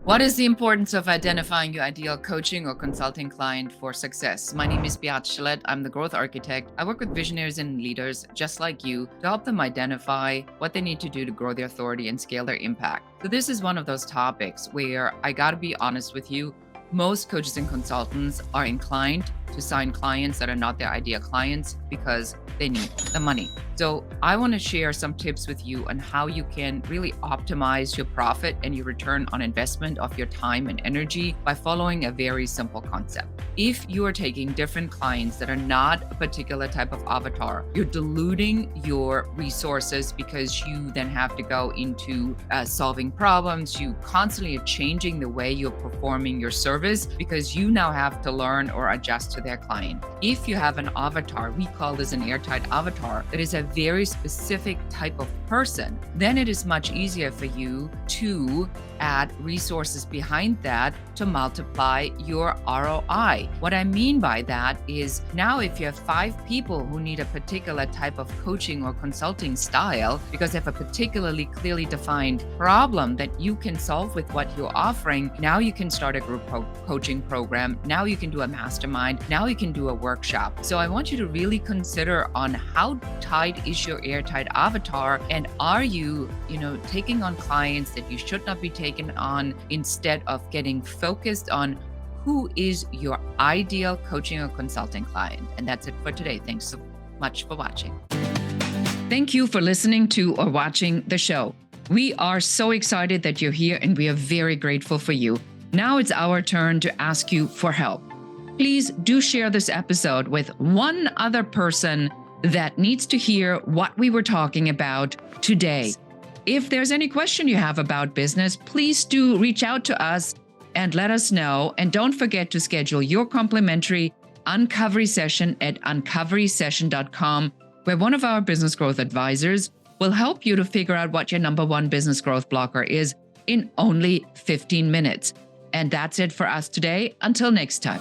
What is the importance of identifying your ideal coaching or consulting client for success? My name is Beate Chelette. I'm the growth architect. I work with visionaries and leaders just like you to help them identify what they need to do to grow their authority and scale their impact. So this is one of those topics where I got to be honest with you. Most coaches and consultants are inclined to sign clients that are not their ideal clients because they need the money. So I want to share some tips with you on how you can really optimize your profit and your return on investment of your time and energy by following a very simple concept. If you are taking different clients that are not a particular type of avatar, you're diluting your resources because you then have to go into solving problems. You constantly are changing the way you're performing your service because you now have to learn or adjust to their client. If you have an avatar, we call this an airtight avatar, that is a very specific type of person, then it is much easier for you to add resources behind that to multiply your ROI. What I mean by that is now if you have 5 people who need a particular type of coaching or consulting style because they have a particularly clearly defined problem that you can solve with what you're offering, now you can start a group coaching program. Now you can do a mastermind. Now you can do a workshop. So I want you to really consider on how tight is your airtight avatar, and are you, taking on clients that you should not be taken on instead of getting focused on who is your ideal coaching or consulting client. And that's it for today. Thanks so much for watching. Thank you for listening to or watching the show. We are so excited that you're here and we are very grateful for you. Now it's our turn to ask you for help. Please do share this episode with one other person that needs to hear what we were talking about today. If there's any question you have about business, please do reach out to us and let us know. And don't forget to schedule your complimentary uncovery session at uncoverysession.com, where one of our business growth advisors will help you to figure out what your number one business growth blocker is in only 15 minutes. And that's it for us today. Until next time.